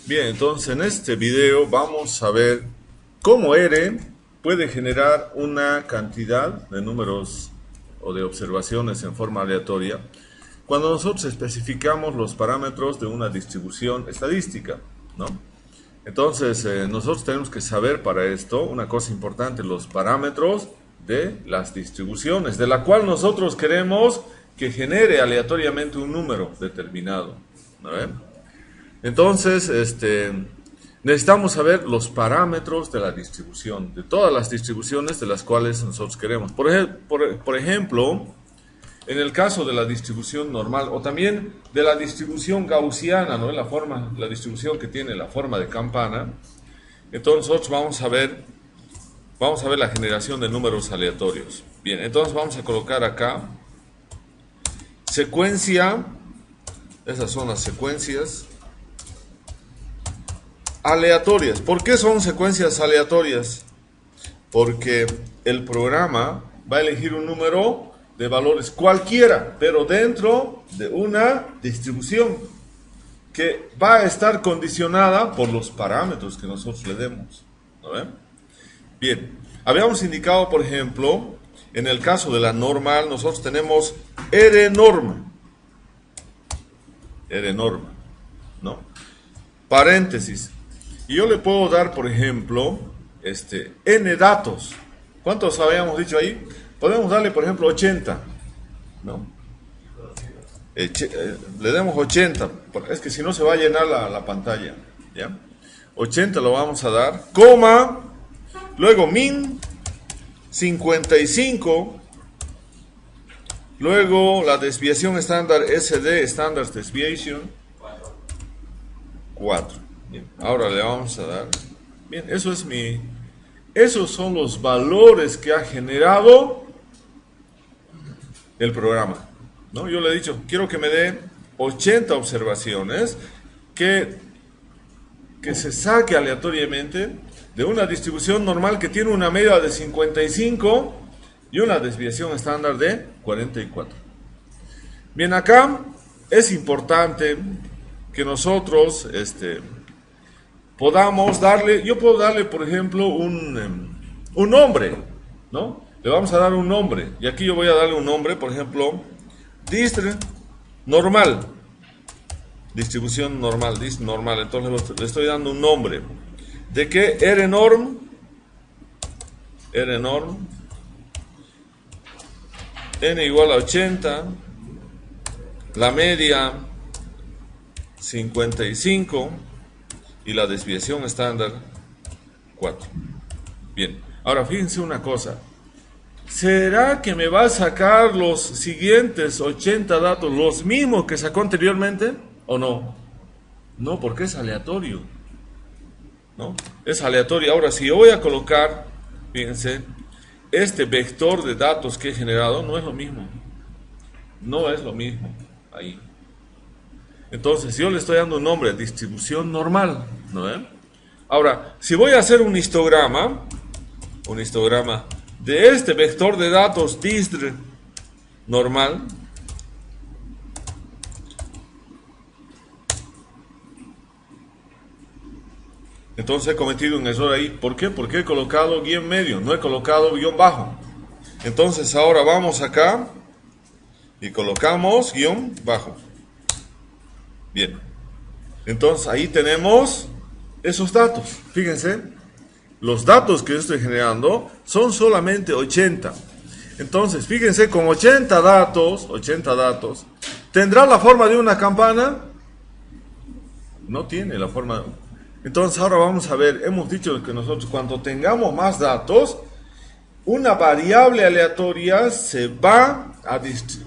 Bien, entonces en este video vamos a ver cómo R puede generar una cantidad de números o de observaciones en forma aleatoria cuando nosotros especificamos los parámetros de una distribución estadística, ¿no? Entonces nosotros tenemos que saber para esto una cosa importante, los parámetros de las distribuciones, de la cual nosotros queremos que genere aleatoriamente un número determinado, ¿no? Entonces, necesitamos saber los parámetros de la distribución, de todas las distribuciones de las cuales nosotros queremos. Por ejemplo, en el caso de la distribución normal, o también de la distribución gaussiana, ¿no? La distribución que tiene la forma de campana, entonces nosotros vamos a ver la generación de números aleatorios. Bien, entonces vamos a colocar acá secuencia, esas son las secuencias aleatorias. ¿Por qué son secuencias aleatorias? Porque el programa va a elegir un número de valores cualquiera, pero dentro de una distribución que va a estar condicionada por los parámetros que nosotros le demos, ¿no ven? Bien, habíamos indicado, por ejemplo, en el caso de la normal, nosotros tenemos R norma, ¿no? Paréntesis. Y yo le puedo dar, por ejemplo, n datos. ¿Cuántos habíamos dicho ahí? Podemos darle, por ejemplo, 80, ¿no? Le damos 80, es que si no se va a llenar la pantalla, ¿ya? 80 lo vamos a dar, coma, luego min, 55, luego la desviación estándar SD, Standard Deviation, 4. Bien, ahora le vamos a dar, bien, esos son los valores que ha generado el programa, ¿no? Yo le he dicho, quiero que me dé 80 observaciones que se saque aleatoriamente de una distribución normal que tiene una media de 55 y una desviación estándar de 44. Bien, acá es importante que nosotros podamos darle, yo puedo darle, por ejemplo, un nombre, ¿no? Le vamos a dar un nombre, y aquí yo voy a darle un nombre, por ejemplo, normal, distribución normal, normal, entonces le estoy dando un nombre, de que rnorm, n igual a 80, la media 55 y la desviación estándar 4. Bien, ahora fíjense una cosa, ¿será que me va a sacar los siguientes 80 datos, los mismos que sacó anteriormente o no? No, porque es aleatorio, ¿no? Es aleatorio. Ahora, si yo voy a colocar, fíjense, este vector de datos que he generado, no es lo mismo. No es lo mismo ahí. Entonces, yo le estoy dando un nombre, distribución normal, ¿no? Ahora, si voy a hacer un histograma de este vector de datos distr normal, entonces he cometido un error ahí. ¿Por qué? Porque he colocado guión medio, no he colocado guión bajo. Entonces ahora vamos acá y colocamos guión bajo. Bien, entonces ahí tenemos esos datos. Fíjense, los datos que yo estoy generando son solamente 80. Entonces, fíjense, con 80 datos, ¿tendrá la forma de una campana? No tiene la forma. Entonces ahora vamos a ver, hemos dicho que nosotros cuando tengamos más datos, una variable aleatoria se va a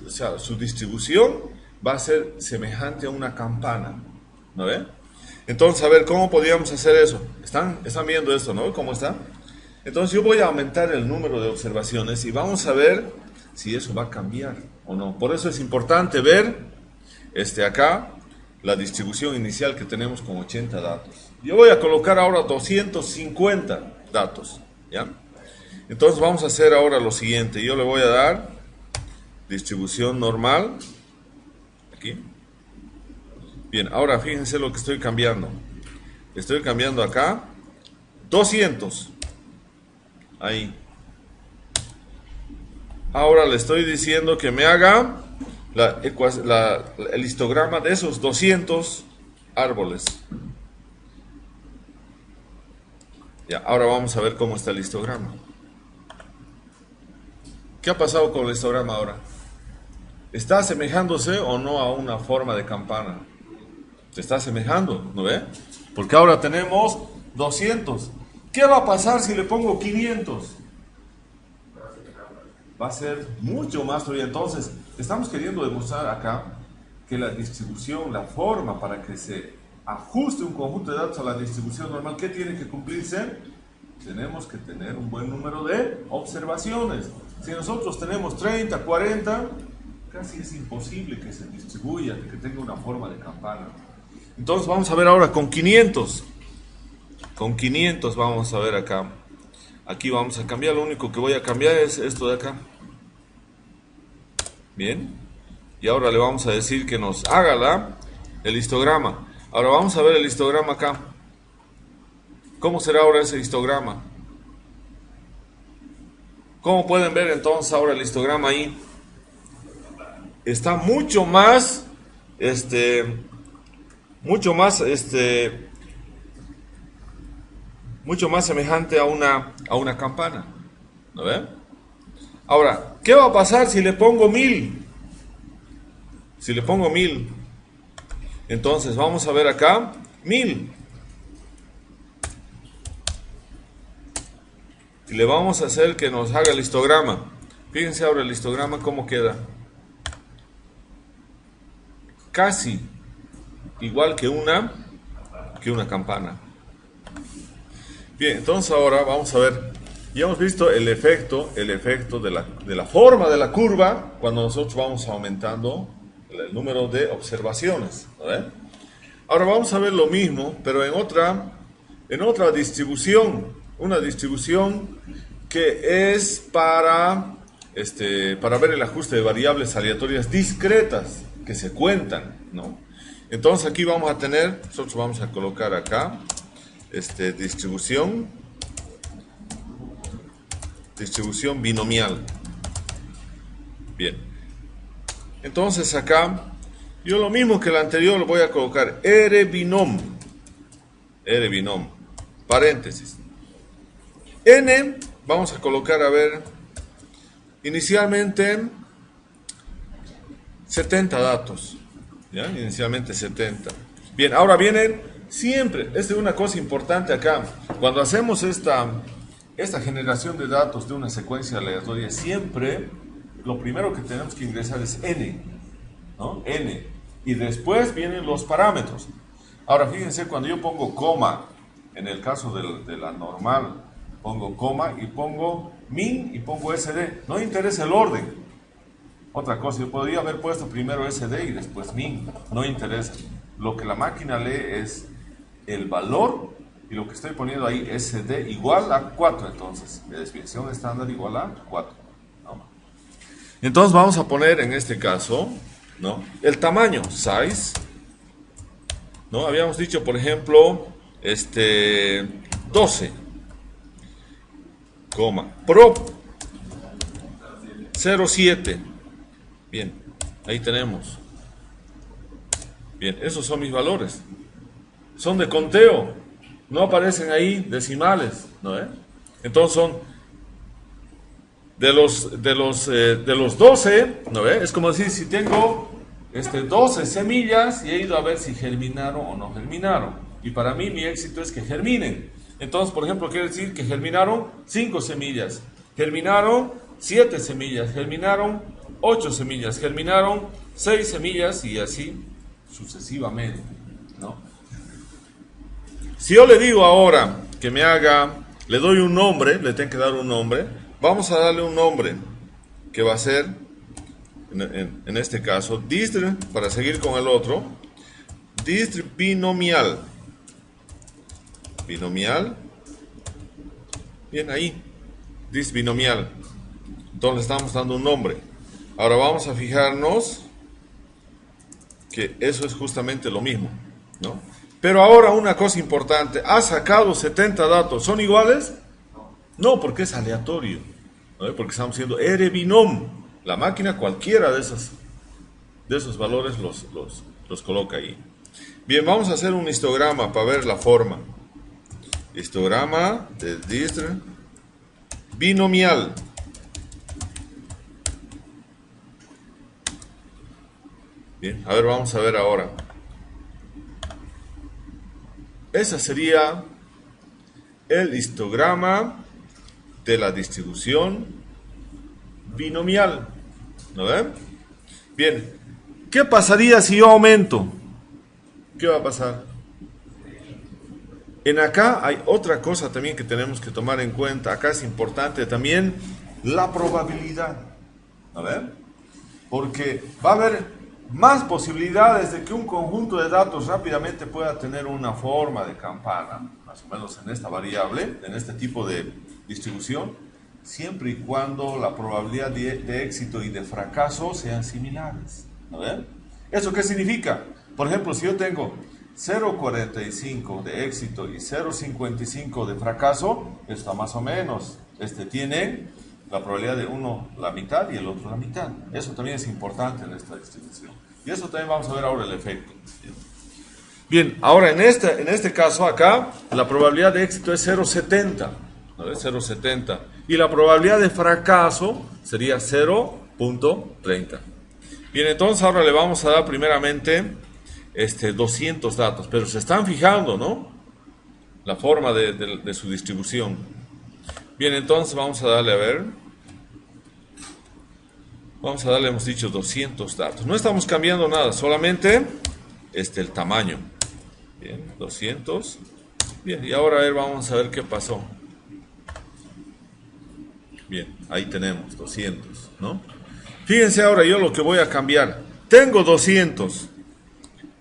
o sea, su distribución va a ser semejante a una campana, ¿no ven? Entonces, a ver, ¿cómo podríamos hacer eso? ¿Están viendo esto, no? ¿Cómo está? Entonces yo voy a aumentar el número de observaciones y vamos a ver si eso va a cambiar o no. Por eso es importante ver acá la distribución inicial que tenemos con 80 datos. Yo voy a colocar ahora 250 datos, ¿ya? Entonces vamos a hacer ahora lo siguiente. Yo le voy a dar distribución normal. Aquí. Bien, ahora fíjense lo que estoy cambiando. Estoy cambiando acá 200. Ahí. Ahora le estoy diciendo que me haga el histograma de esos 200 árboles. Ya, ahora vamos a ver cómo está el histograma. ¿Qué ha pasado con el histograma ahora? ¿Está asemejándose o no a una forma de campana? Se está asemejando, ¿no ve? Porque ahora tenemos 200. ¿Qué va a pasar si le pongo 500? Va a ser mucho más todavía. Entonces, estamos queriendo demostrar acá que la distribución, la forma para que se ajuste un conjunto de datos a la distribución normal, ¿qué tiene que cumplirse? Tenemos que tener un buen número de observaciones. Si nosotros tenemos 30, 40, casi es imposible que se distribuya, que tenga una forma de campana. Entonces vamos a ver ahora con 500. Con 500 vamos a ver acá. Aquí vamos a cambiar, lo único que voy a cambiar es esto de acá. Bien. Y ahora le vamos a decir que nos haga el histograma. Ahora vamos a ver el histograma acá. ¿Cómo será ahora ese histograma? ¿Cómo pueden ver entonces ahora el histograma ahí? Está mucho más semejante a una campana. ¿No ven? Ahora, ¿qué va a pasar si le pongo 1000? Si le pongo 1000, entonces vamos a ver acá 1000. Y le vamos a hacer que nos haga el histograma. Fíjense ahora el histograma cómo queda. Casi igual que una campana. Bien, entonces ahora vamos a ver. Ya hemos visto el efecto de la forma de la curva cuando nosotros vamos aumentando el número de observaciones, ¿no? Ahora vamos a ver lo mismo, pero en otra distribución, una distribución que es para ver el ajuste de variables aleatorias discretas que se cuentan, ¿no? Entonces aquí vamos a tener, nosotros vamos a colocar acá distribución binomial. Bien. Entonces acá, yo lo mismo que el anterior lo voy a colocar R binom, paréntesis. N, vamos a colocar, a ver, inicialmente 70 datos. ¿Ya? Inicialmente 70. Bien, ahora vienen siempre, esta es una cosa importante acá, cuando hacemos esta generación de datos de una secuencia aleatoria, siempre lo primero que tenemos que ingresar es n, ¿no? N, y después vienen los parámetros. Ahora fíjense, cuando yo pongo coma, en el caso de la normal, pongo coma y pongo min y pongo sd, no interesa el orden. Otra cosa, yo podría haber puesto primero sd y después min, no interesa. Lo que la máquina lee es el valor, y lo que estoy poniendo ahí es sd igual a 4, entonces, de desviación estándar igual a 4. ¿No? Entonces vamos a poner en este caso, ¿no?, el tamaño, size, ¿no? Habíamos dicho, por ejemplo, 12, coma, prop 07. Bien, ahí tenemos. Bien, esos son mis valores. Son de conteo, no aparecen ahí decimales, ¿no? Entonces son de los 12, ¿no? Es como decir, si tengo 12 semillas y he ido a ver si germinaron o no germinaron. Y para mí mi éxito es que germinen. Entonces, por ejemplo, quiere decir que germinaron 5 semillas, germinaron 7 semillas, germinaron 8 semillas, germinaron 6 semillas y así sucesivamente, ¿no? Si yo le digo ahora que me haga, le doy un nombre, le tengo que dar un nombre, vamos a darle un nombre que va a ser, en este caso, distr, para seguir con el otro, distr binomial. Binomial. Bien, ahí, distr binomial. Entonces estamos dando un nombre. Ahora vamos a fijarnos que eso es justamente lo mismo, ¿no? Pero ahora una cosa importante, has sacado 70 datos, ¿son iguales? No, porque es aleatorio, ¿no? Porque estamos haciendo erebinom. La máquina cualquiera de esos valores los coloca ahí. Bien, vamos a hacer un histograma para ver la forma. Histograma de distr binomial. Bien, a ver, vamos a ver ahora. Ese sería el histograma de la distribución binomial. ¿No ven? Bien, ¿qué pasaría si yo aumento? ¿Qué va a pasar? En acá hay otra cosa también que tenemos que tomar en cuenta. Acá es importante también la probabilidad. A ver, porque va a haber más posibilidades de que un conjunto de datos rápidamente pueda tener una forma de campana, más o menos en esta variable, en este tipo de distribución, siempre y cuando la probabilidad de éxito y de fracaso sean similares. A ver, ¿eso qué significa? Por ejemplo, si yo tengo 0,45 de éxito y 0,55 de fracaso, está más o menos. Tiene la probabilidad de uno la mitad y el otro la mitad. Eso también es importante en esta distribución. Y eso también vamos a ver ahora el efecto. Bien, ahora en este caso acá, la probabilidad de éxito es 0,70. ¿No ves? 0,70. Y la probabilidad de fracaso sería 0,30. Bien, entonces ahora le vamos a dar primeramente 200 datos. Pero se están fijando, ¿no? La forma de su distribución. Bien, entonces vamos a darle a ver. Vamos a darle, hemos dicho, 200 datos. No estamos cambiando nada, solamente el tamaño. Bien, 200. Bien, y ahora a ver, vamos a ver qué pasó. Bien, ahí tenemos 200, ¿no? Fíjense ahora yo lo que voy a cambiar. Tengo 200.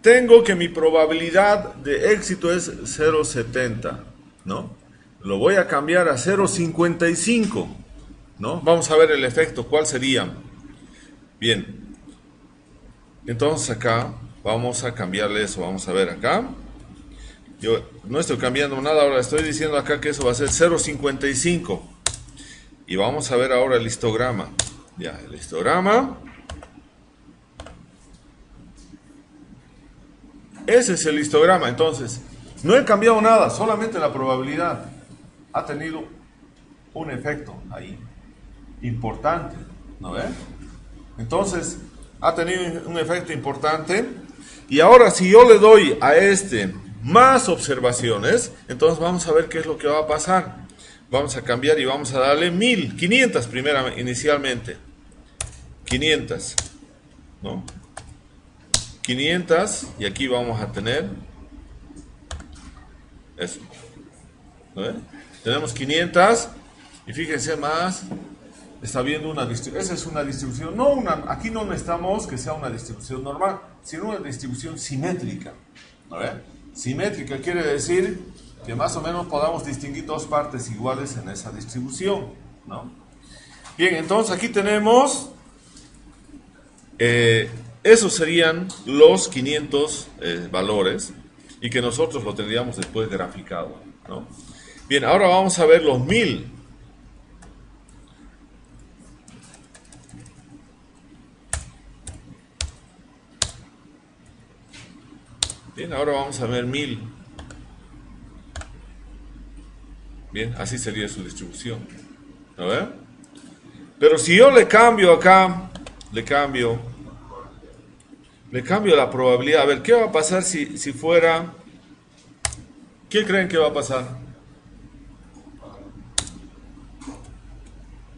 Tengo que mi probabilidad de éxito es 0,70, ¿no? Lo voy a cambiar a 0,55, ¿no? Vamos a ver el efecto, ¿cuál sería? Bien, entonces acá vamos a cambiarle eso, vamos a ver acá. Yo no estoy cambiando nada, ahora estoy diciendo acá que eso va a ser 0,55. Y vamos a ver ahora el histograma. Ya, el histograma. Ese es el histograma, entonces, no he cambiado nada, solamente la probabilidad ha tenido un efecto ahí, importante, ¿no ves? Entonces, ha tenido un efecto importante, y ahora si yo le doy a más observaciones, entonces vamos a ver qué es lo que va a pasar. Vamos a cambiar y vamos a darle 1000, 500 inicialmente, 500, ¿no? 500, y aquí vamos a tener eso, ¿no? Tenemos 500, y fíjense más, está viendo una distribución, esa es una distribución, aquí no necesitamos que sea una distribución normal, sino una distribución simétrica, ¿no? Simétrica quiere decir que más o menos podamos distinguir dos partes iguales en esa distribución, ¿no? Bien, entonces aquí tenemos esos serían los 500 valores, y que nosotros lo tendríamos después graficado, ¿no? Bien, ahora vamos a ver los 1000. Bien, ahora vamos a ver 1000. Bien, así sería su distribución, ¿no ve? Pero si yo le cambio acá, le cambio la probabilidad. A ver, ¿qué va a pasar si fuera? ¿Qué creen que va a pasar?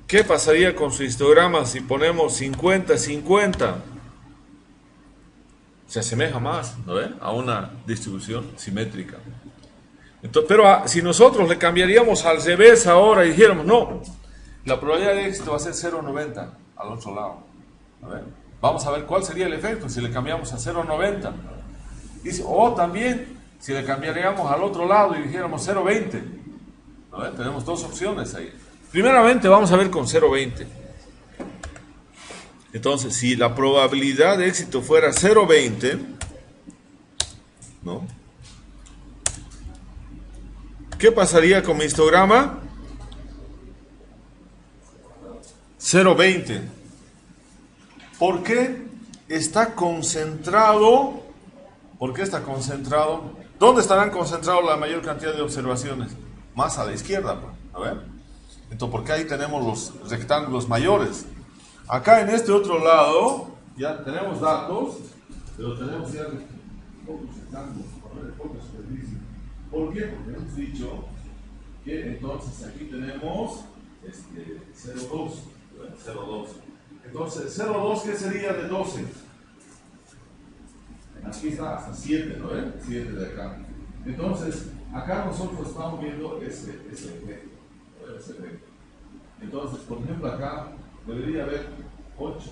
¿Qué pasaría con su histograma si ponemos 50-50? Se asemeja más, ¿no ve? A una distribución simétrica. Entonces, pero si nosotros le cambiaríamos al revés ahora y dijéramos, no, la probabilidad de éxito va a ser 0,90 al otro lado. ¿No ve? Vamos a ver cuál sería el efecto si le cambiamos a 0,90. O también si le cambiaríamos al otro lado y dijéramos 0,20. ¿No ve? Tenemos dos opciones ahí. Primeramente vamos a ver con 0,20. Entonces, si la probabilidad de éxito fuera 0,20, ¿no? ¿Qué pasaría con mi histograma? 0,20. ¿Por qué está concentrado? ¿Por qué está concentrado? ¿Dónde estarán concentrados la mayor cantidad de observaciones? Más a la izquierda, pues. A ver. Entonces, porque ahí tenemos los rectángulos mayores. Acá en este otro lado, ya tenemos datos, pero tenemos ya pocos rectángulos, pocos superficies. ¿Por qué? Porque hemos dicho que entonces aquí tenemos 0,2. 0,2. Entonces, 0,2, ¿qué sería de 12? Aquí está hasta 7, ¿no? 7 de acá. Entonces, acá nosotros estamos viendo ese efecto. Entonces, por ejemplo, acá debería haber 8,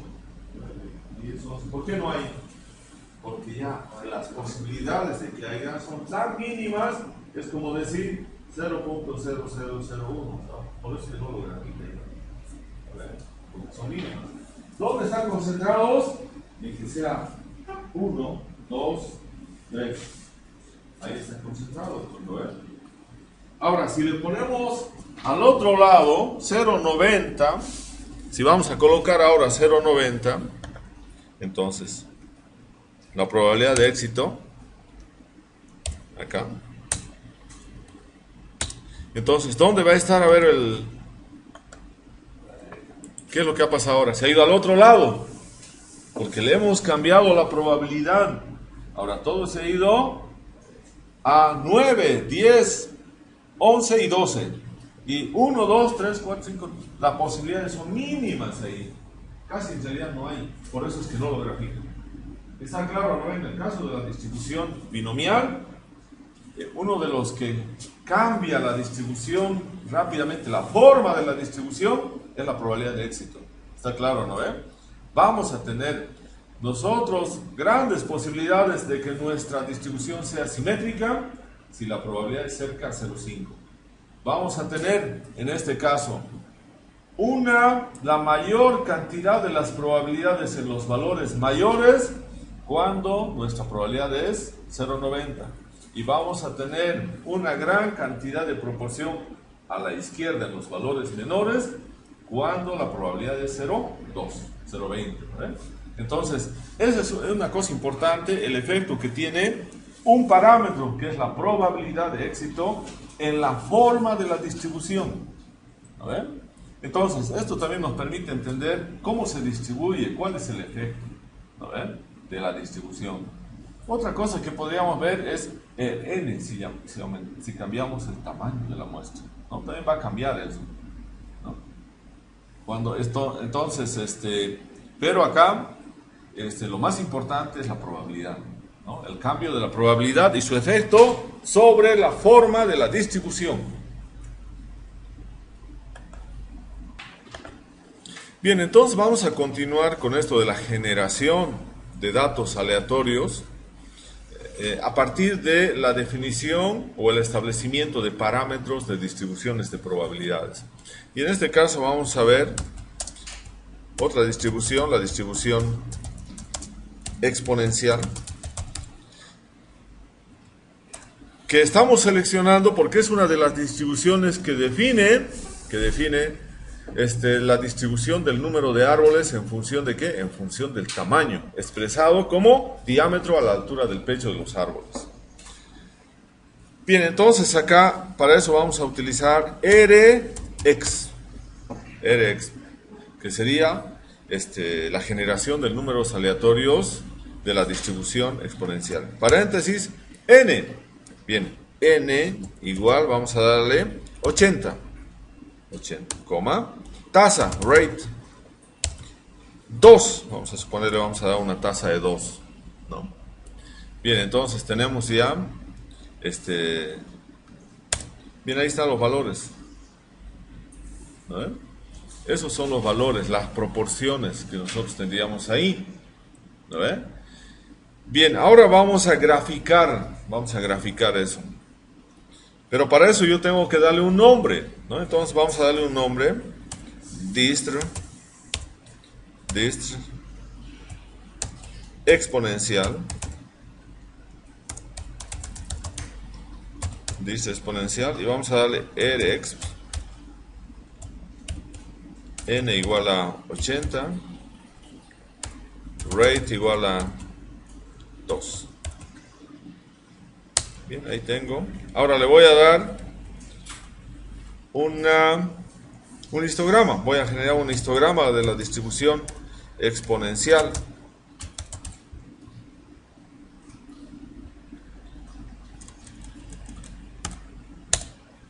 10, 11. ¿Por qué no hay? Porque ya las posibilidades de que haya son tan mínimas, es como decir 0.0001, ¿no? Por eso que no lo grafica. Son mínimas. ¿Dónde están concentrados? En que sea 1, 2, 3. Ahí están concentrados. Ahora, si le ponemos al otro lado 0,90, si vamos a colocar ahora 0,90, entonces la probabilidad de éxito acá. Entonces, ¿dónde va a estar? A ver ¿qué es lo que ha pasado ahora? Se ha ido al otro lado, porque le hemos cambiado la probabilidad. Ahora todo se ha ido a 9, 10, 11 y 12. Y 1, 2, 3, 4, 5. Las posibilidades son mínimas ahí. Casi en realidad no hay. Por eso es que no lo grafican. Está claro, ¿no? En el caso de la distribución binomial, uno de los que cambia la distribución rápidamente, la forma de la distribución, es la probabilidad de éxito. Está claro, ¿no? Vamos a tener nosotros grandes posibilidades de que nuestra distribución sea simétrica si la probabilidad es cerca a 0,5. Vamos a tener, en este caso, la mayor cantidad de las probabilidades en los valores mayores cuando nuestra probabilidad es 0,90. Y vamos a tener una gran cantidad de proporción a la izquierda en los valores menores cuando la probabilidad es 0,2, 0,20. Entonces, esa es una cosa importante, el efecto que tiene un parámetro que es la probabilidad de éxito en la forma de la distribución. Entonces, esto también nos permite entender cómo se distribuye, cuál es el efecto de la distribución. Otra cosa que podríamos ver es n, si cambiamos el tamaño de la muestra, ¿no? También va a cambiar eso, ¿no? Cuando esto, entonces, pero acá, lo más importante es la probabilidad, ¿no? El cambio de la probabilidad y su efecto sobre la forma de la distribución. Bien, entonces vamos a continuar con esto de la generación de datos aleatorios a partir de la definición o el establecimiento de parámetros de distribuciones de probabilidades. Y en este caso vamos a ver otra distribución, la distribución exponencial, que estamos seleccionando porque es una de las distribuciones que define la distribución del número de árboles en función de ¿qué? En función del tamaño, expresado como diámetro a la altura del pecho de los árboles. Bien, entonces acá para eso vamos a utilizar Rx, que sería la generación de números aleatorios de la distribución exponencial. Paréntesis, n. Bien, n igual, vamos a darle 80, tasa, rate, 2, vamos a suponer, vamos a dar una tasa de 2, ¿no? Bien, entonces tenemos ya, bien, ahí están los valores, ¿no? Esos son los valores, las proporciones que nosotros tendríamos ahí, ¿no? Bien, ahora vamos a graficar eso. Pero para eso yo tengo que darle un nombre, ¿no? Entonces vamos a darle un nombre, dist exponencial, dice exponencial, y vamos a darle Rx, n igual a 80, rate igual a 2. Bien, ahí tengo. Ahora le voy a dar un histograma. Voy a generar un histograma de la distribución exponencial.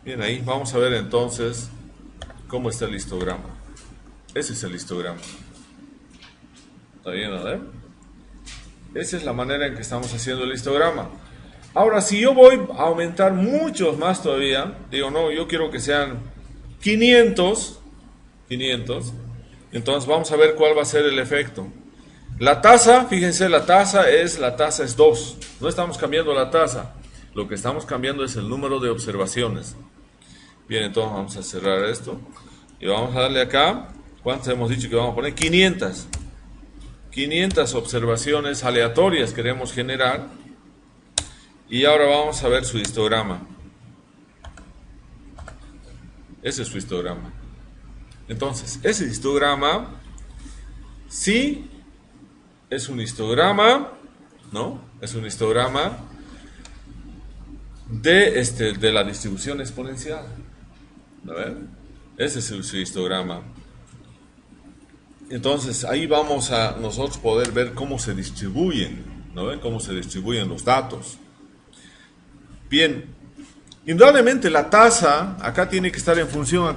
Bien, ahí vamos a ver entonces cómo está el histograma. Ese es el histograma. ¿Está bien? A ver. Esa es la manera en que estamos haciendo el histograma. Ahora, si yo voy a aumentar muchos más todavía, digo, no, yo quiero que sean 500, entonces vamos a ver cuál va a ser el efecto. La tasa, fíjense, la tasa es 2. No estamos cambiando la tasa. Lo que estamos cambiando es el número de observaciones. Bien, entonces vamos a cerrar esto. Y vamos a darle acá, ¿cuántas hemos dicho que vamos a poner? 500. 500 observaciones aleatorias queremos generar. Y ahora vamos a ver su histograma. Ese es su histograma. Entonces, ese histograma, sí, es un histograma, ¿no? Es un histograma de la distribución exponencial. A ver, ese es su histograma. Entonces, ahí vamos a nosotros poder ver cómo se distribuyen, ¿no ven? Cómo se distribuyen los datos. Bien, indudablemente la tasa, acá tiene que estar en función,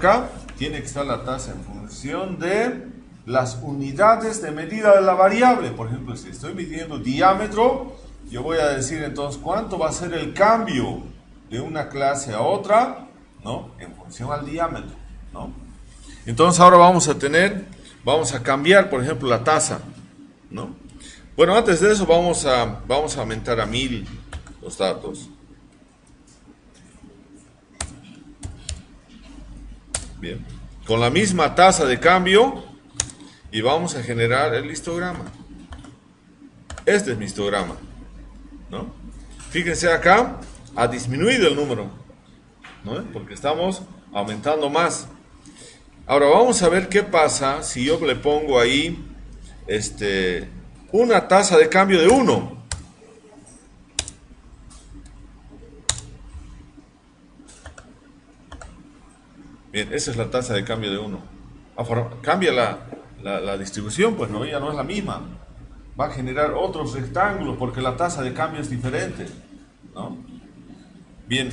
tiene que estar la tasa en función de las unidades de medida de la variable. Por ejemplo, si estoy midiendo diámetro, yo voy a decir entonces cuánto va a ser el cambio de una clase a otra, ¿no? En función al diámetro, ¿no? Entonces ahora vamos a cambiar, por ejemplo, la tasa, ¿no? Bueno, antes de eso vamos a aumentar a 1000 los datos. Bien, con la misma tasa de cambio y vamos a generar el histograma. Este es mi histograma, ¿no? Fíjense acá, ha disminuido el número, ¿no? Porque estamos aumentando más. Ahora vamos a ver qué pasa si yo le pongo ahí una tasa de cambio de 1. Bien, esa es la tasa de cambio de 1. Cambia la distribución, pues no, ya no es la misma. Va a generar otros rectángulos porque la tasa de cambio es diferente, ¿no? Bien,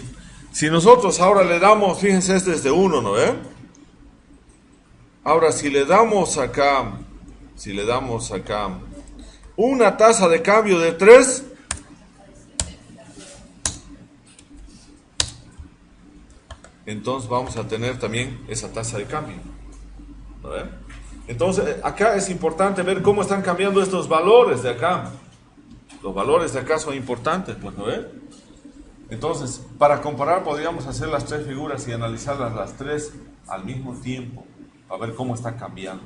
si nosotros ahora le damos, fíjense, este es de 1, ¿no ve? Ahora si le damos acá una tasa de cambio de 3, entonces vamos a tener también esa tasa de cambio, ¿no ve? Entonces acá es importante ver cómo están cambiando estos valores de acá. Los valores de acá son importantes, pues, ¿no ve? Entonces, para comparar podríamos hacer las 3 figuras y analizarlas las 3 al mismo tiempo, para ver cómo está cambiando,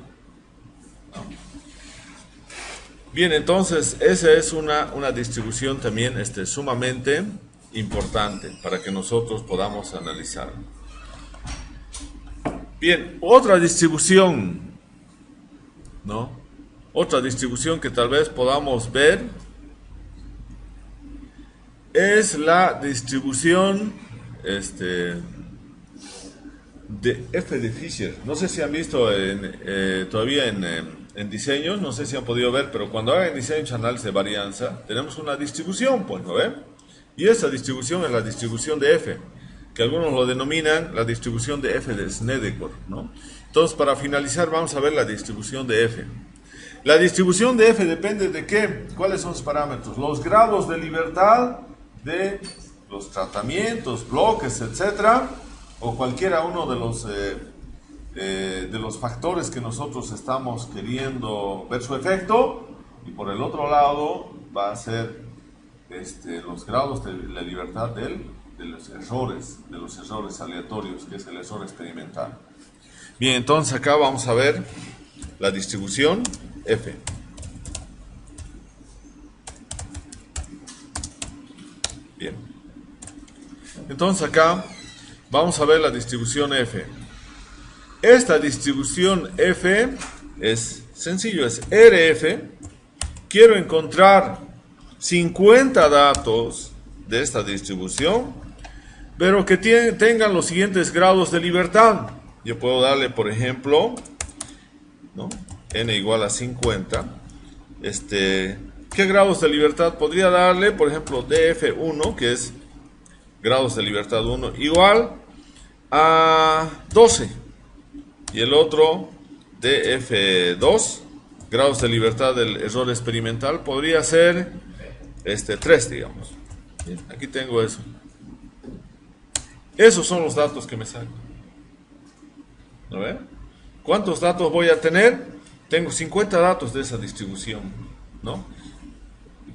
¿no? Bien, entonces esa es una distribución también sumamente importante para que nosotros podamos analizar. Bien, otra distribución, ¿no? Otra distribución que tal vez podamos ver es la distribución de F de Fisher. No sé si han visto todavía en diseños, no sé si han podido ver, pero cuando hagan diseños análisis de varianza, tenemos una distribución, pues, ¿no ven? Y esa distribución es la distribución de F, que algunos lo denominan la distribución de F de Snedeker, ¿no? Entonces, para finalizar, vamos a ver la distribución de F. La distribución de F depende de ¿qué? ¿Cuáles son sus parámetros? Los grados de libertad de los tratamientos, bloques, etcétera, o cualquiera uno de los factores que nosotros estamos queriendo ver su efecto, y por el otro lado va a ser los grados de la libertad de los errores aleatorios, que es el error experimental. Bien, entonces acá vamos a ver la distribución F. Bien. Entonces acá vamos a ver la distribución F. Esta distribución F es sencillo, es RF. Quiero encontrar 50 datos de esta distribución, pero que tengan los siguientes grados de libertad. Yo puedo darle, por ejemplo, ¿no? N igual a 50. ¿Qué grados de libertad podría darle? Por ejemplo, DF1, que es grados de libertad 1, igual a 12. Y el otro, DF2, grados de libertad del error experimental, podría ser 3, digamos. Bien, aquí tengo eso. Esos son los datos que me saco. ¿A ver? ¿Cuántos datos voy a tener? Tengo 50 datos de esa distribución, ¿no?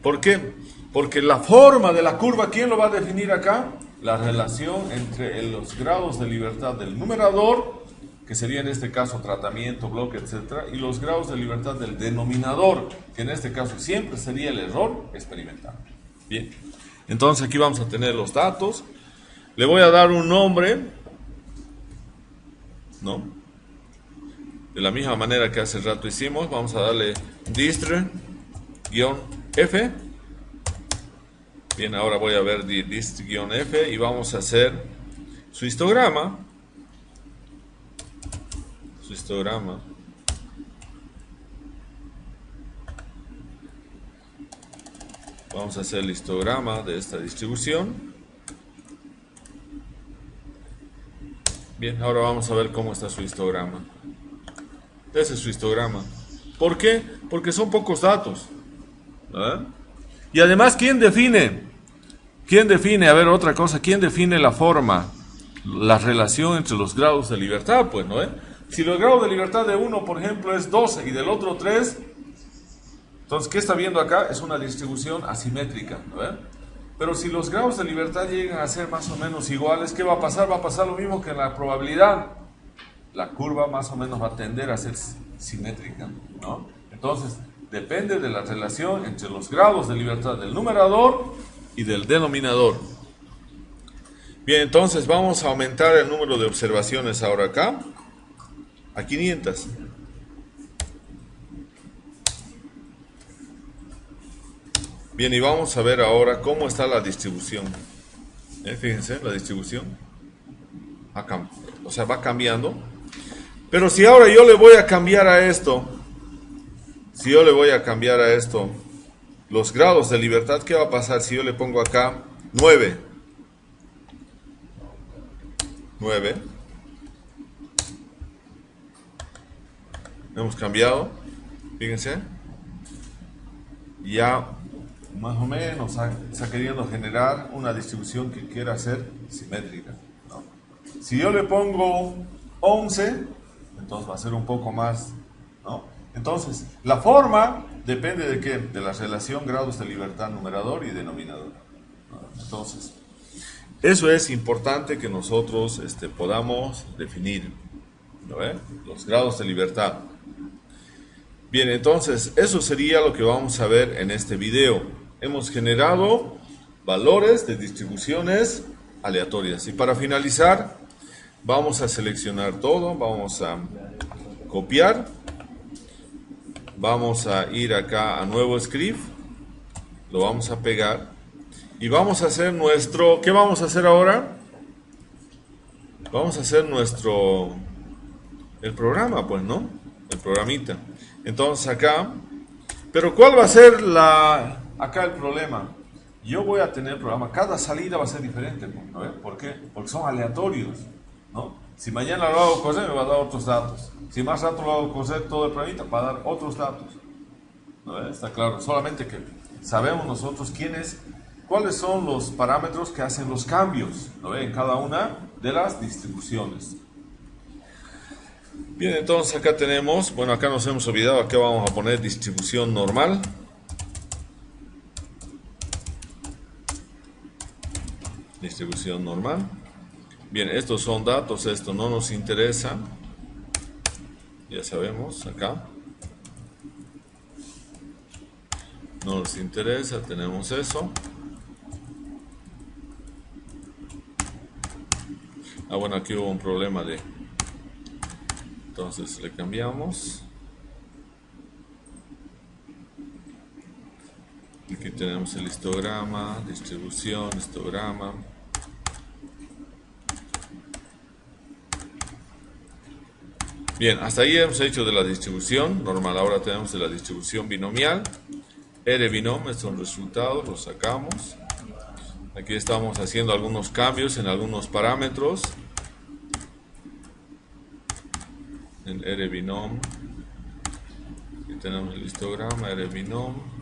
¿Por qué? Porque la forma de la curva, ¿quién lo va a definir acá? La relación entre los grados de libertad del numerador, que sería en este caso tratamiento, bloque, etcétera, y los grados de libertad del denominador, que en este caso siempre sería el error experimental. Bien, entonces aquí vamos a tener los datos. Le voy a dar un nombre, ¿no? De la misma manera que hace rato hicimos, vamos a darle dist-f. Bien, ahora voy a ver dist-f y vamos a hacer su histograma. Vamos a hacer el histograma de esta distribución. Bien, ahora vamos a ver cómo está su histograma. Ese es su histograma. ¿Por qué? Porque son pocos datos. ¿Verdad? Y además, ¿quién define? A ver, otra cosa, ¿quién define la forma? La relación entre los grados de libertad, pues, ¿no? Si el grado de libertad de uno, por ejemplo, es 12 y del otro 3, entonces, ¿qué está viendo acá? Es una distribución asimétrica, ¿no? Pero si los grados de libertad llegan a ser más o menos iguales, ¿qué va a pasar? Va a pasar lo mismo que en la probabilidad. La curva más o menos va a tender a ser simétrica, ¿no? Entonces, depende de la relación entre los grados de libertad del numerador y del denominador. Bien, entonces vamos a aumentar el número de observaciones ahora acá a 500. Bien, y vamos a ver ahora cómo está la distribución. Fíjense, la distribución acá, o sea, va cambiando. Pero si ahora yo le voy a cambiar a esto, los grados de libertad, ¿qué va a pasar si yo le pongo acá 9? 9. Hemos cambiado, fíjense. Ya más o menos está queriendo generar una distribución que quiera ser simétrica, ¿no? Si yo le pongo 11, entonces va a ser un poco más, ¿no? Entonces, la forma depende de qué, de la relación grados de libertad numerador y denominador, ¿no? Entonces, eso es importante que nosotros podamos definir, ¿no? Los grados de libertad. Bien, entonces, eso sería lo que vamos a ver en este video. Hemos generado valores de distribuciones aleatorias. Y para finalizar, vamos a seleccionar todo, vamos a copiar, vamos a ir acá a nuevo script, lo vamos a pegar y vamos a hacer nuestro, ¿qué vamos a hacer ahora? Vamos a hacer el programa, pues, ¿no? El programita. Entonces acá, pero ¿cuál va a ser acá el problema? Yo voy a tener programa, cada salida va a ser diferente, ¿no? ¿Por qué? Porque son aleatorios, ¿no? Si mañana lo hago coser, me va a dar otros datos. Si más rato lo hago coser todo el programita, va a dar otros datos, ¿no? Está claro, solamente que sabemos nosotros cuáles son los parámetros que hacen los cambios, ¿no? En cada una de las distribuciones. Bien, entonces acá tenemos, bueno, acá nos hemos olvidado, acá vamos a poner distribución normal. Distribución normal. Bien, estos son datos, esto no nos interesa. Ya sabemos, acá. No nos interesa, tenemos eso. bueno, aquí hubo un problema de... Entonces le cambiamos. Aquí tenemos el histograma, distribución, histograma. Bien, hasta ahí hemos hecho de la distribución normal. Ahora tenemos de la distribución binomial. R binom, estos son resultados, los sacamos. Aquí estamos haciendo algunos cambios en algunos parámetros. En R binom. Aquí tenemos el histograma, R binom.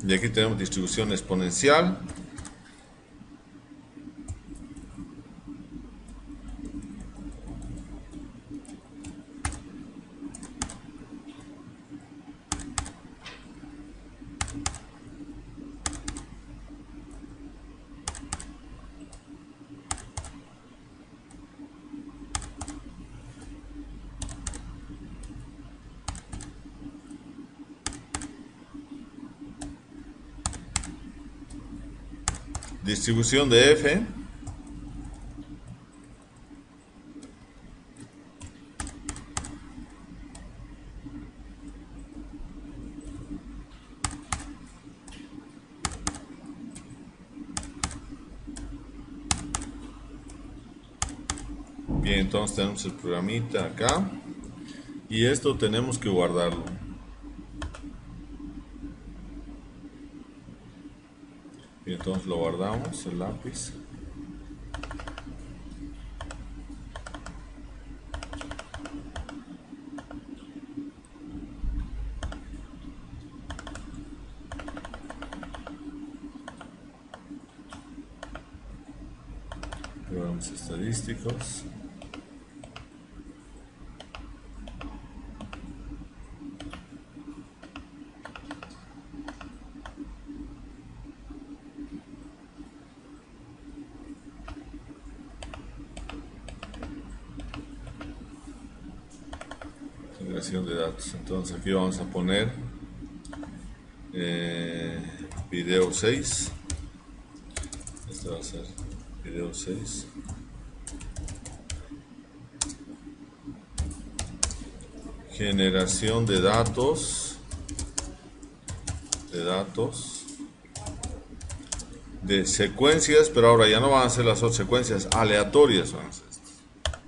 Y aquí tenemos distribución exponencial. Distribución de F. Bien, entonces tenemos el programita acá. Y esto tenemos que guardarlo. Y entonces lo guardamos, el lápiz. Programas estadísticos. Integración de datos. Entonces aquí vamos a poner video 6. Este va a ser video 6. Generación de datos. De secuencias, pero ahora ya no van a ser las otras secuencias aleatorias, van a ser estas.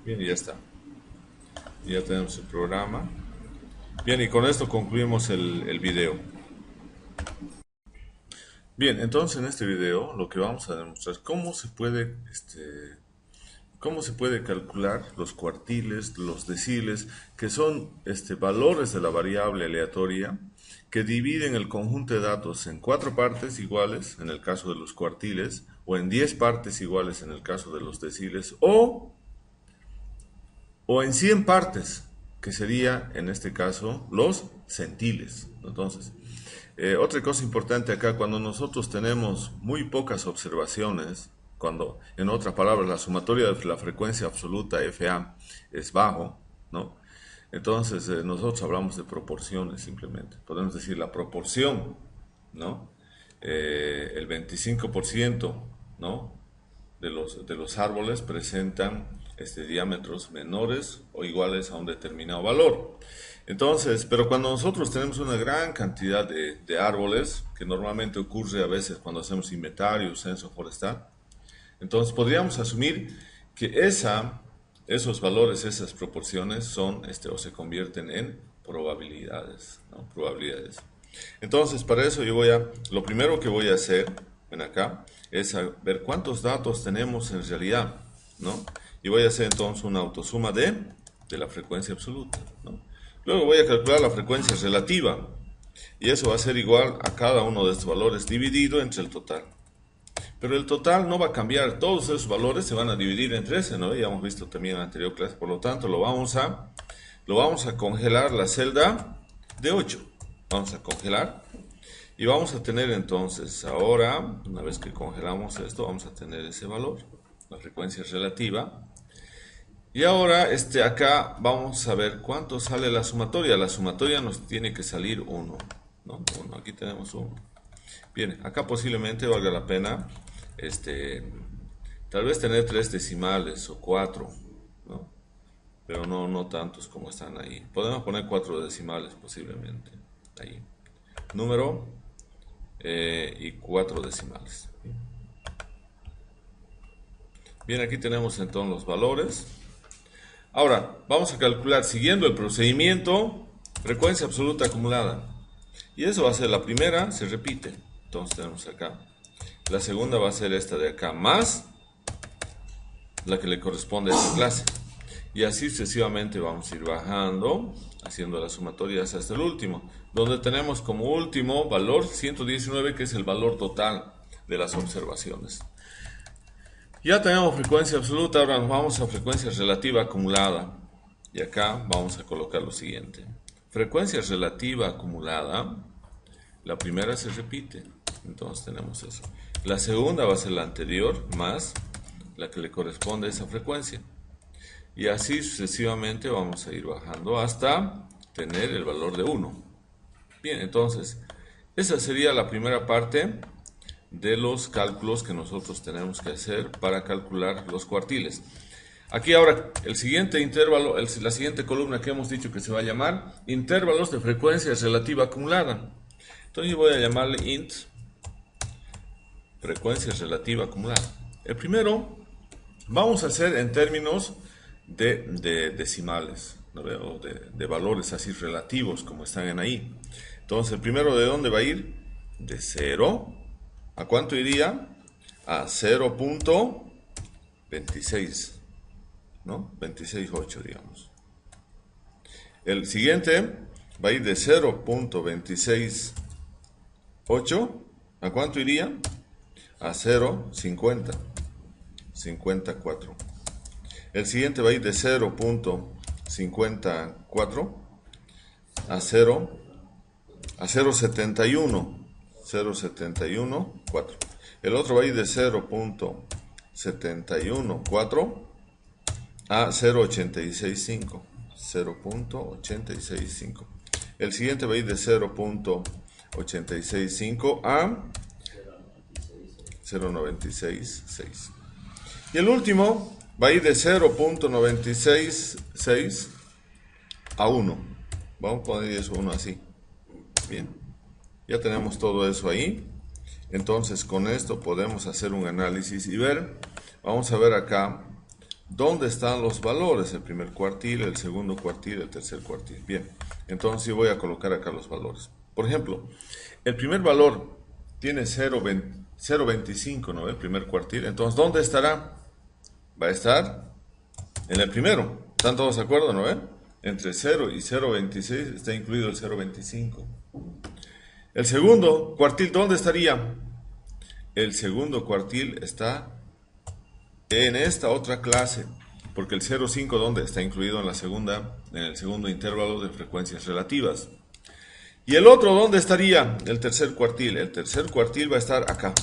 Bien, y ya está. Ya tenemos el programa. Bien, y con esto concluimos el video. Bien, entonces en este video lo que vamos a demostrar es cómo se puede calcular los cuartiles, los deciles, que son valores de la variable aleatoria que dividen el conjunto de datos en 4 partes iguales en el caso de los cuartiles, o en 10 partes iguales en el caso de los deciles, o en 100 partes, que sería en este caso los centiles. Entonces, otra cosa importante acá, cuando nosotros tenemos muy pocas observaciones, cuando en otras palabras la sumatoria de la frecuencia absoluta FA es bajo, ¿no? Entonces nosotros hablamos de proporciones simplemente. Podemos decir la proporción, ¿no? El 25%, ¿no? de los árboles presentan diámetros menores o iguales a un determinado valor. Entonces, pero cuando nosotros tenemos una gran cantidad de árboles, que normalmente ocurre a veces cuando hacemos inventario, censo forestal, entonces podríamos asumir que esos valores, esas proporciones son o se convierten en probabilidades, ¿no? Probabilidades. Entonces, para eso lo primero que voy a hacer, ven acá, es ver cuántos datos tenemos en realidad, ¿no? Y voy a hacer entonces una autosuma de la frecuencia absoluta, ¿no? Luego voy a calcular la frecuencia relativa, y eso va a ser igual a cada uno de estos valores dividido entre el total. Pero el total no va a cambiar, todos esos valores se van a dividir entre ese, ¿no? Ya hemos visto también en la anterior clase, por lo tanto lo vamos a congelar la celda de 8. Vamos a congelar. Y vamos a tener entonces, ahora, una vez que congelamos esto, vamos a tener ese valor, la frecuencia relativa. Y ahora, acá vamos a ver cuánto sale la sumatoria. La sumatoria nos tiene que salir 1, ¿no? 1, aquí tenemos 1. Bien, acá posiblemente valga la pena, tal vez tener 3 decimales o 4, ¿no? Pero no tantos como están ahí. Podemos poner 4 decimales posiblemente, ahí. Número y 4 decimales. Bien, aquí tenemos entonces los valores. Ahora, vamos a calcular, siguiendo el procedimiento, frecuencia absoluta acumulada. Y eso va a ser la primera, se repite. Entonces tenemos acá. La segunda va a ser esta de acá, más la que le corresponde a esta clase. Y así sucesivamente vamos a ir bajando, haciendo las sumatorias hasta el último, donde tenemos como último valor 119, que es el valor total de las observaciones. Ya tenemos frecuencia absoluta, ahora nos vamos a frecuencia relativa acumulada. Y acá vamos a colocar lo siguiente. Frecuencia relativa acumulada, la primera se repite, entonces tenemos eso. La segunda va a ser la anterior, más la que le corresponde a esa frecuencia. Y así sucesivamente vamos a ir bajando hasta tener el valor de 1. Bien, entonces, esa sería la primera parte de los cálculos que nosotros tenemos que hacer para calcular los cuartiles. Aquí ahora, el siguiente intervalo, la siguiente columna que hemos dicho que se va a llamar intervalos de frecuencia relativa acumulada. Entonces yo voy a llamarle int frecuencia relativa acumulada. El primero vamos a hacer en términos de decimales, ¿no? O de valores así relativos como están ahí. Entonces el primero, ¿de dónde va a ir? De 0. ¿A cuánto iría? A 0.26, ¿no? 26.8, digamos. El siguiente va a ir de 0.26.8. ¿A cuánto iría? A 0.50, 54. El siguiente va a ir de 0.54 a 0.71. 0.71.4. El otro va a ir de 0.71.4 a 0.865. 0.865. El siguiente va a ir de 0.865 a 0.966. Y el último va a ir de 0.966 a 1. Vamos a poner eso 1 así. Bien. Ya tenemos todo eso ahí. Entonces con esto podemos hacer un análisis y ver. Vamos a ver acá dónde están los valores. El primer cuartil, el segundo cuartil, el tercer cuartil. Bien. Entonces yo voy a colocar acá los valores. Por ejemplo, el primer valor tiene 0.25, ¿no? El primer cuartil. Entonces, ¿dónde estará? Va a estar en el primero. ¿Están todos de acuerdo, no? Entre 0 y 0.26 está incluido el 0.25. El segundo cuartil, ¿dónde estaría? El segundo cuartil está en esta otra clase, porque el 0.5, ¿dónde? Está incluido en el segundo intervalo de frecuencias relativas. ¿Y el otro dónde estaría? El tercer cuartil. El tercer cuartil va a estar acá.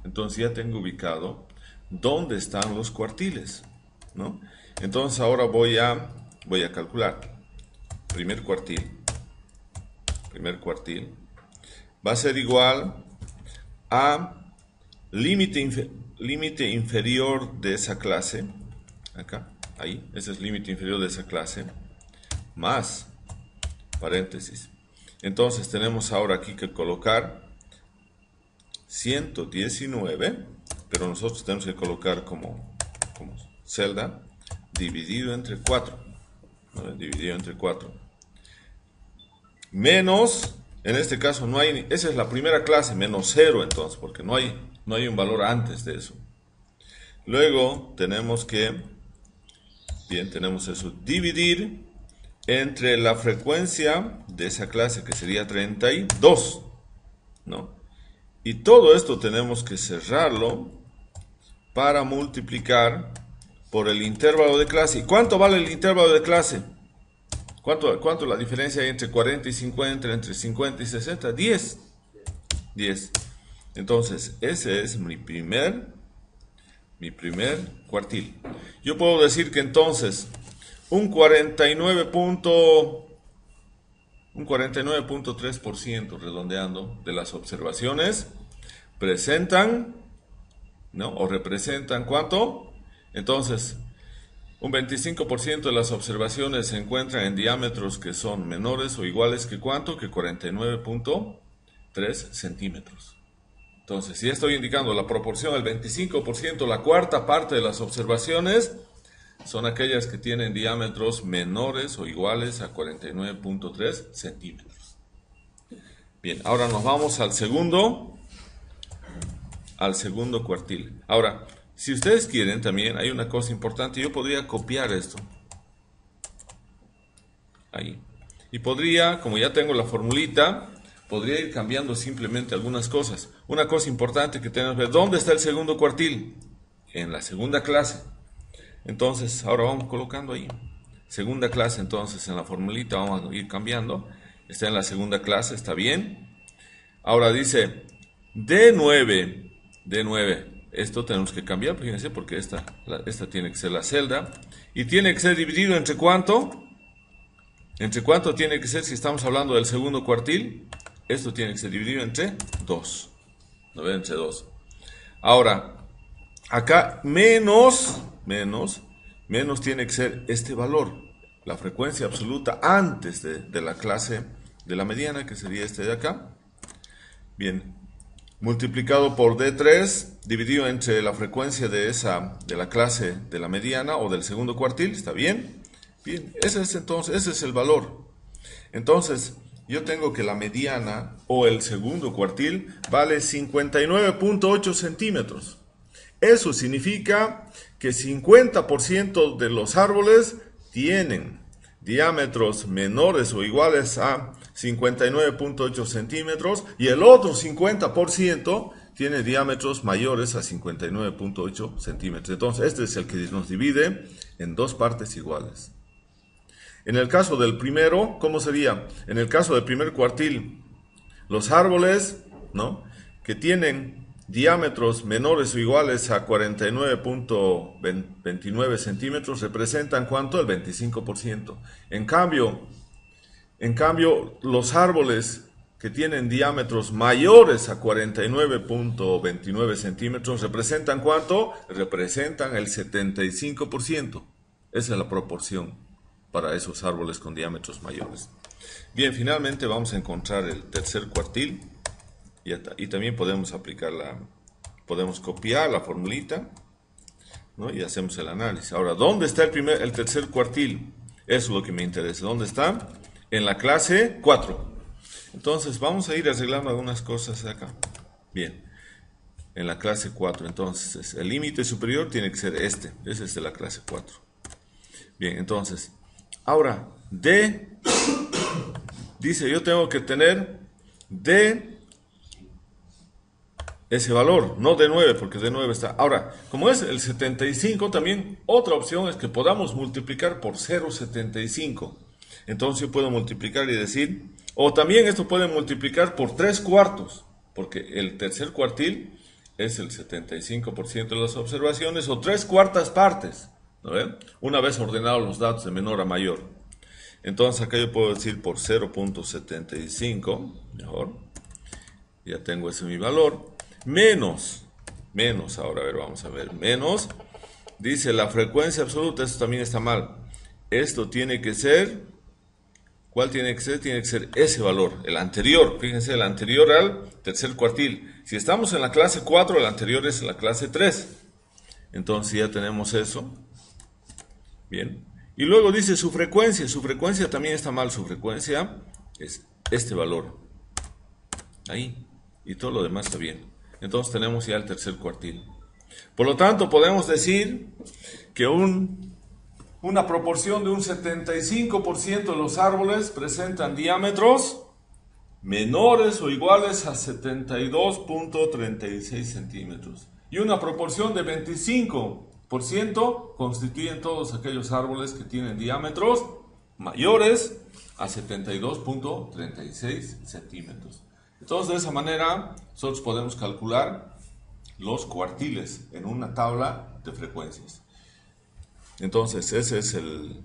Entonces ya tengo ubicado dónde están los cuartiles, ¿no? Entonces ahora voy a calcular. Primer cuartil va a ser igual a límite inferior de esa clase, acá, ahí, ese es límite inferior de esa clase, más paréntesis. Entonces tenemos ahora aquí que colocar 119, pero nosotros tenemos que colocar como celda dividido entre 4, ¿no? Dividido entre 4. Menos, en este caso no hay, esa es la primera clase, menos 0 entonces, porque no hay un valor antes de eso. Luego tenemos que, bien, tenemos eso, dividir entre la frecuencia de esa clase, que sería 32, ¿no? Y todo esto tenemos que cerrarlo para multiplicar por el intervalo de clase. ¿Y cuánto vale el intervalo de clase? ¿Cuánto la diferencia hay entre 40 y 50, entre 50 y 60? 10. 10. Entonces, ese es mi primer cuartil. Yo puedo decir que entonces un 49.3% redondeando de las observaciones presentan, ¿no? O representan ¿cuánto? Entonces, un 25% de las observaciones se encuentran en diámetros que son menores o iguales que ¿cuánto? Que 49.3 centímetros. Entonces, si estoy indicando la proporción, el 25%, la cuarta parte de las observaciones son aquellas que tienen diámetros menores o iguales a 49.3 centímetros. Bien, ahora nos vamos al segundo cuartil. Ahora, si ustedes quieren también, hay una cosa importante, yo podría copiar esto. Ahí. Y podría, como ya tengo la formulita, podría ir cambiando simplemente algunas cosas. Una cosa importante que tenemos que ver, ¿dónde está el segundo cuartil? En la segunda clase. Entonces, ahora vamos colocando ahí. Segunda clase, entonces, en la formulita vamos a ir cambiando. Está en la segunda clase, está bien. Ahora dice, D9. Esto tenemos que cambiar, fíjense, porque esta tiene que ser la celda. Y tiene que ser dividido entre ¿cuánto? ¿Entre cuánto tiene que ser si estamos hablando del segundo cuartil? Esto tiene que ser dividido entre 2. ¿No ven? Entre 2. Ahora, acá menos tiene que ser este valor. La frecuencia absoluta antes de la clase de la mediana, que sería este de acá. Bien. Multiplicado por D3, dividido entre la frecuencia de la clase de la mediana o del segundo cuartil, ¿está bien? Bien, ese es el valor. Entonces, yo tengo que la mediana o el segundo cuartil vale 59.8 centímetros. Eso significa que 50% de los árboles tienen diámetros menores o iguales a 59.8 centímetros y el otro 50% tiene diámetros mayores a 59.8 centímetros. Entonces, este es el que nos divide en dos partes iguales. En el caso del primero, ¿cómo sería? En el caso del primer cuartil, los árboles, ¿no?, que tienen diámetros menores o iguales a 49.29 centímetros representan ¿cuánto? El 25%. En cambio, los árboles que tienen diámetros mayores a 49.29 centímetros representan ¿cuánto? Representan el 75%. Esa es la proporción para esos árboles con diámetros mayores. Bien, finalmente vamos a encontrar el tercer cuartil. Y también podemos podemos copiar la formulita, ¿no?, y hacemos el análisis. Ahora, ¿dónde está el tercer cuartil? Eso es lo que me interesa. ¿Dónde está? En la clase 4. Entonces, vamos a ir arreglando algunas cosas acá. Bien, en la clase 4, entonces, el límite superior tiene que ser este. Ese es de la clase 4. Bien, entonces, ahora, D, dice, yo tengo que tener D, ese valor, no de 9, porque de 9 está. Ahora, como es el 75, también otra opción es que podamos multiplicar por 0,75. Entonces yo puedo multiplicar y decir, o también esto puede multiplicar por 3 cuartos, porque el tercer cuartil es el 75% de las observaciones, o 3 cuartas partes, ¿no ven? Una vez ordenados los datos de menor a mayor. Entonces acá yo puedo decir por 0.75, mejor, ya tengo ese mi valor. Menos, ahora a ver, vamos a ver, menos, dice la frecuencia absoluta, esto también está mal. Esto tiene que ser, ¿cuál tiene que ser? Tiene que ser ese valor, el anterior, fíjense, el anterior al tercer cuartil. Si estamos en la clase 4, el anterior es la clase 3. Entonces ya tenemos eso. Bien. Y luego dice su frecuencia también está mal, su frecuencia es este valor. Ahí. Y todo lo demás está bien. Entonces tenemos ya el tercer cuartil. Por lo tanto, podemos decir que una proporción de un 75% de los árboles presentan diámetros menores o iguales a 72.36 centímetros. Y una proporción de 25% constituyen todos aquellos árboles que tienen diámetros mayores a 72.36 centímetros. Entonces, de esa manera, nosotros podemos calcular los cuartiles en una tabla de frecuencias. Entonces, ese es el